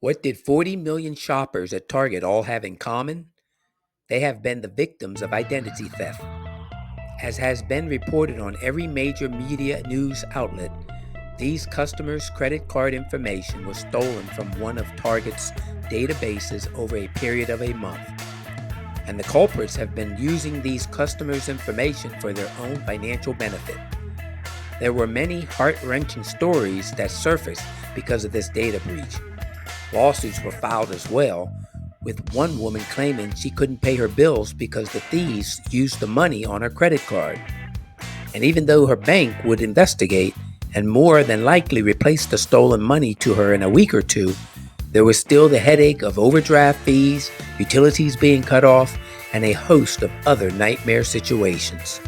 What did 40 million shoppers at Target all have in common? They have been the victims of identity theft. As has been reported on every major media news outlet, these customers' credit card information was stolen from one of Target's databases over a period of a month. And the culprits have been using these customers' information for their own financial benefit. There were many heart-wrenching stories that surfaced because of this data breach. Lawsuits were filed as well, with one woman claiming she couldn't pay her bills because the thieves used the money on her credit card. And even though her bank would investigate and more than likely replace the stolen money to her in a week or two, there was still the headache of overdraft fees, utilities being cut off, and a host of other nightmare situations.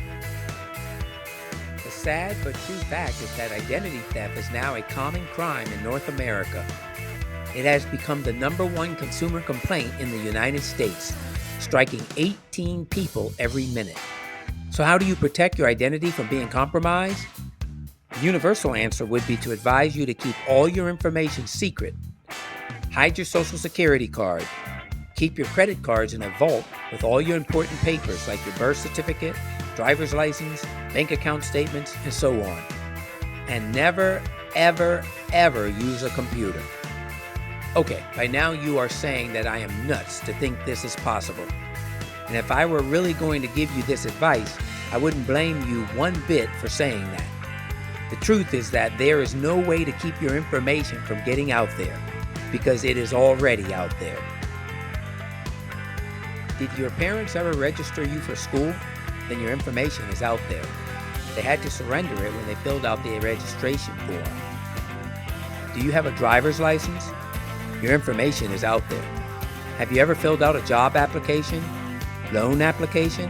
The sad but true fact is that identity theft is now a common crime in North America. It has become the #1 consumer complaint in the United States, striking 18 people every minute. So how do you protect your identity from being compromised? The universal answer would be to advise you to keep all your information secret. Hide your social security card. Keep your credit cards in a vault with all your important papers like your birth certificate, driver's license, bank account statements, and so on. And never, ever, ever use a computer. Okay, by now you are saying that I am nuts to think this is possible. And if I were really going to give you this advice, I wouldn't blame you one bit for saying that. The truth is that there is no way to keep your information from getting out there, because it is already out there. Did your parents ever register you for school? Then your information is out there. They had to surrender it when they filled out the registration form. Do you have a driver's license? Your information is out there. Have you ever filled out a job application, loan application,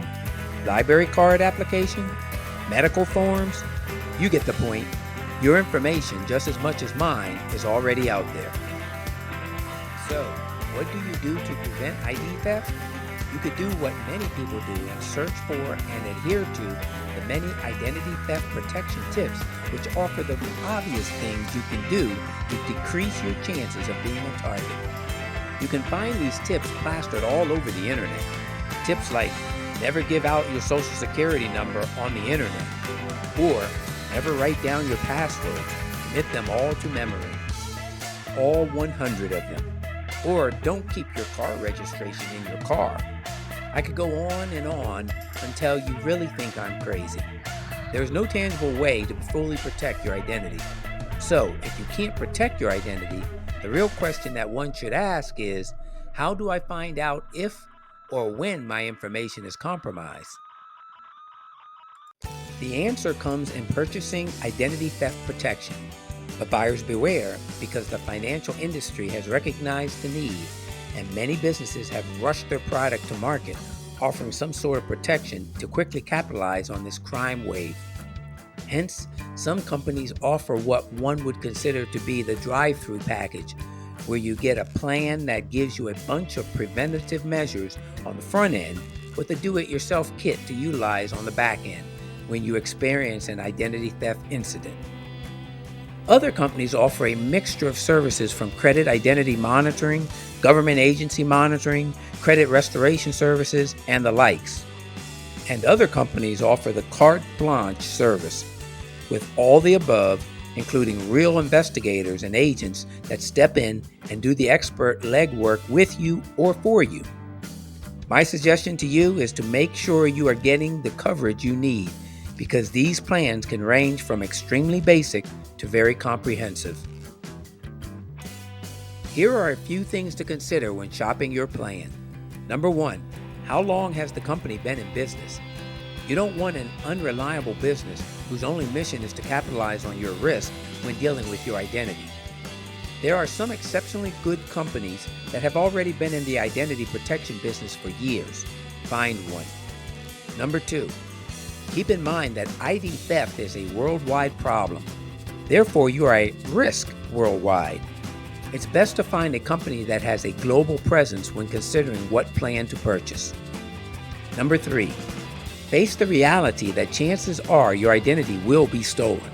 library card application, medical forms? You get the point. Your information, just as much as mine, is already out there. So, what do you do to prevent ID theft? You could do what many people do and search for and adhere to the many identity theft protection tips, which offer the obvious things you can do to decrease your chances of being a target. You can find these tips plastered all over the internet. Tips like never give out your social security number on the internet, or never write down your passwords, commit them all to memory, all 100 of them, or don't keep your car registration in your car. I could go on until you really think I'm crazy. There is no tangible way to fully protect your identity. So, if you can't protect your identity, the real question that one should ask is, how do I find out if or when my information is compromised? The answer comes in purchasing identity theft protection. But buyers beware, because the financial industry has recognized the need, and many businesses have rushed their product to market, offering some sort of protection to quickly capitalize on this crime wave. Hence, some companies offer what one would consider to be the drive-through package, where you get a plan that gives you a bunch of preventative measures on the front end with a do-it-yourself kit to utilize on the back end when you experience an identity theft incident. Other companies offer a mixture of services from credit identity monitoring, government agency monitoring, credit restoration services, and the likes. And other companies offer the carte blanche service with all the above, including real investigators and agents that step in and do the expert legwork with you or for you. My suggestion to you is to make sure you are getting the coverage you need, because these plans can range from extremely basic to very comprehensive. Here are a few things to consider when shopping your plan. Number 1, how long has the company been in business? You don't want an unreliable business whose only mission is to capitalize on your risk when dealing with your identity. There are some exceptionally good companies that have already been in the identity protection business for years. Find one. Number 2, keep in mind that ID theft is a worldwide problem. Therefore, you are at risk worldwide. It's best to find a company that has a global presence when considering what plan to purchase. Number 3, face the reality that chances are your identity will be stolen.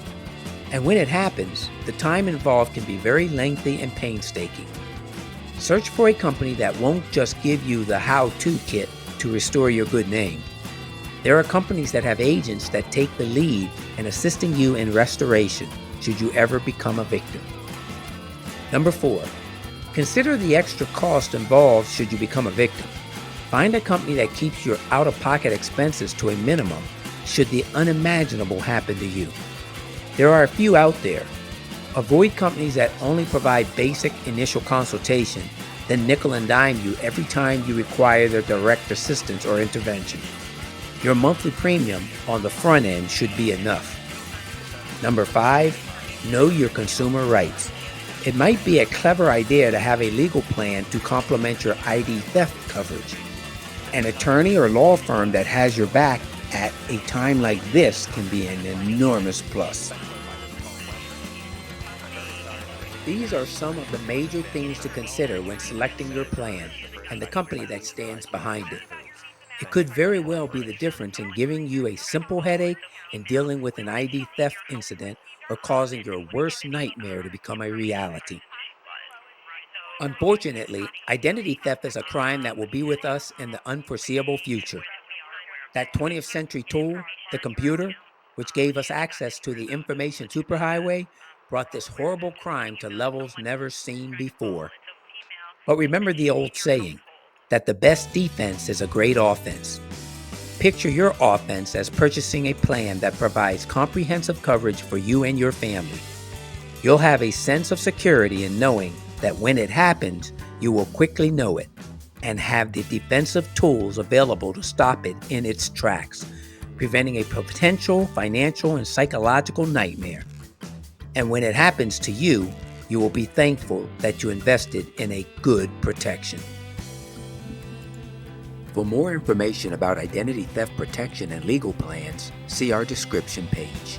And when it happens, the time involved can be very lengthy and painstaking. Search for a company that won't just give you the how-to kit to restore your good name. There are companies that have agents that take the lead in assisting you in restoration should you ever become a victim. Number 4, consider the extra cost involved should you become a victim. Find a company that keeps your out-of-pocket expenses to a minimum should the unimaginable happen to you. There are a few out there. Avoid companies that only provide basic initial consultation, then nickel and dime you every time you require their direct assistance or intervention. Your monthly premium on the front end should be enough. Number 5, know your consumer rights. It might be a clever idea to have a legal plan to complement your ID theft coverage. An attorney or law firm that has your back at a time like this can be an enormous plus. These are some of the major things to consider when selecting your plan and the company that stands behind it. It could very well be the difference in giving you a simple headache and dealing with an ID theft incident or causing your worst nightmare to become a reality. Unfortunately, identity theft is a crime that will be with us in the unforeseeable future. That 20th century tool, the computer, which gave us access to the information superhighway, brought this horrible crime to levels never seen before. But remember the old saying, that the best defense is a great offense. Picture your offense as purchasing a plan that provides comprehensive coverage for you and your family. You'll have a sense of security in knowing that when it happens, you will quickly know it and have the defensive tools available to stop it in its tracks, preventing a potential financial and psychological nightmare. And when it happens to you, you will be thankful that you invested in a good protection. For more information about identity theft protection and legal plans, see our description page.